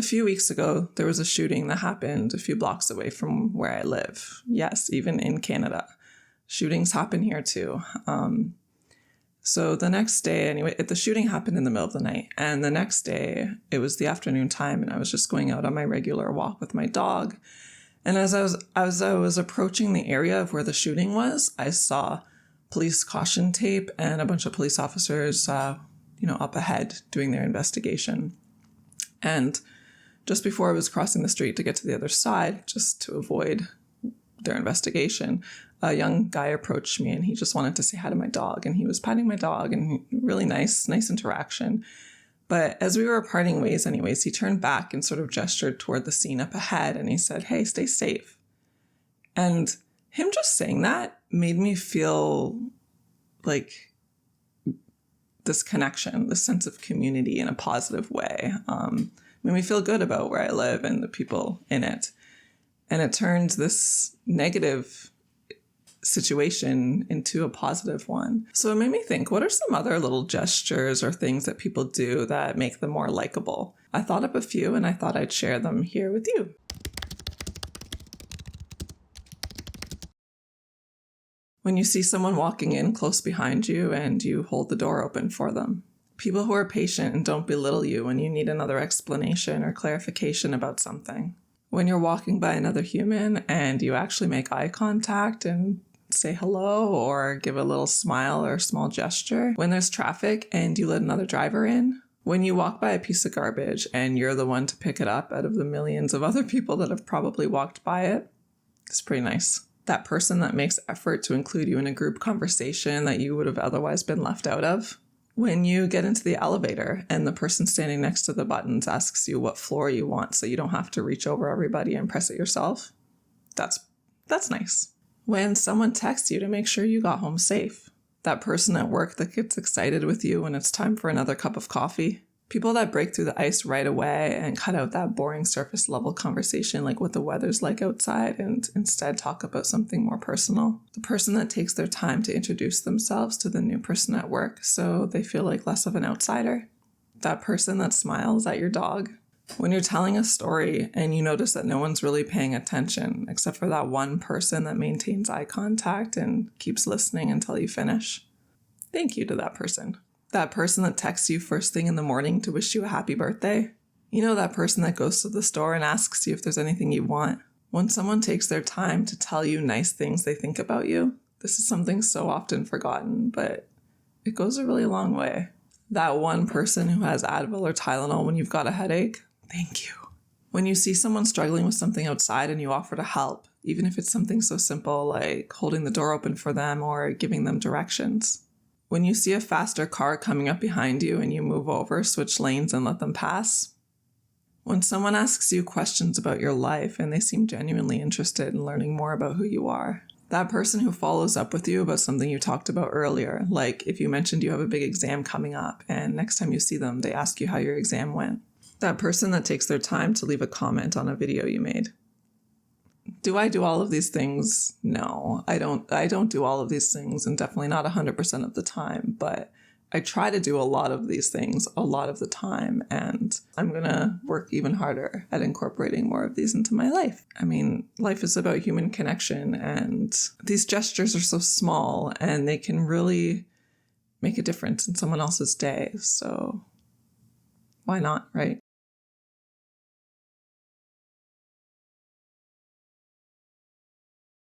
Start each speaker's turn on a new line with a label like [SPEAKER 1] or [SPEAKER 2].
[SPEAKER 1] A few weeks ago, there was a shooting that happened a few blocks away from where I live. Yes, even in Canada. Shootings happen here too. So the next day, anyway, the shooting happened in the middle of the night. And the next day, it was the afternoon time, and I was just going out on my regular walk with my dog. And as I was approaching the area of where the shooting was, I saw police caution tape and a bunch of police officers, up ahead doing their investigation. And just before I was crossing the street to get to the other side, just to avoid their investigation, a young guy approached me and he just wanted to say hi to my dog, and he was patting my dog, and really nice interaction. But as we were parting ways anyways, he turned back and sort of gestured toward the scene up ahead, and he said, "Hey, stay safe." And him just saying that made me feel like this connection, this sense of community in a positive way. Made me feel good about where I live and the people in it. And it turned this negative situation into a positive one. So it made me think, what are some other little gestures or things that people do that make them more likable? I thought up a few, and I thought I'd share them here with you. When you see someone walking in close behind you and you hold the door open for them. People who are patient and don't belittle you when you need another explanation or clarification about something. When you're walking by another human and you actually make eye contact and say hello or give a little smile or small gesture. When there's traffic and you let another driver in. When you walk by a piece of garbage and you're the one to pick it up out of the millions of other people that have probably walked by it. It's pretty nice. That person that makes effort to include you in a group conversation that you would have otherwise been left out of. When you get into the elevator and the person standing next to the buttons asks you what floor you want so you don't have to reach over everybody and press it yourself. That's nice. When someone texts you to make sure you got home safe. That person at work that gets excited with you when it's time for another cup of coffee. People that break through the ice right away and cut out that boring surface level conversation like what the weather's like outside and instead talk about something more personal. The person that takes their time to introduce themselves to the new person at work so they feel like less of an outsider. That person that smiles at your dog. When you're telling a story and you notice that no one's really paying attention except for that one person that maintains eye contact and keeps listening until you finish. Thank you to that person. That person that texts you first thing in the morning to wish you a happy birthday. You know, that person that goes to the store and asks you if there's anything you want. When someone takes their time to tell you nice things they think about you, this is something so often forgotten, but it goes a really long way. That one person who has Advil or Tylenol when you've got a headache, thank you. When you see someone struggling with something outside and you offer to help, even if it's something so simple like holding the door open for them or giving them directions. When you see a faster car coming up behind you and you move over, switch lanes and let them pass. When someone asks you questions about your life and they seem genuinely interested in learning more about who you are. That person who follows up with you about something you talked about earlier, like if you mentioned you have a big exam coming up and next time you see them, they ask you how your exam went. That person that takes their time to leave a comment on a video you made. Do I do all of these things? No, I don't do all of these things, and definitely not 100% of the time, but I try to do a lot of these things a lot of the time, and I'm going to work even harder at incorporating more of these into my life. I mean, life is about human connection, and these gestures are so small, and they can really make a difference in someone else's day, so why not, right?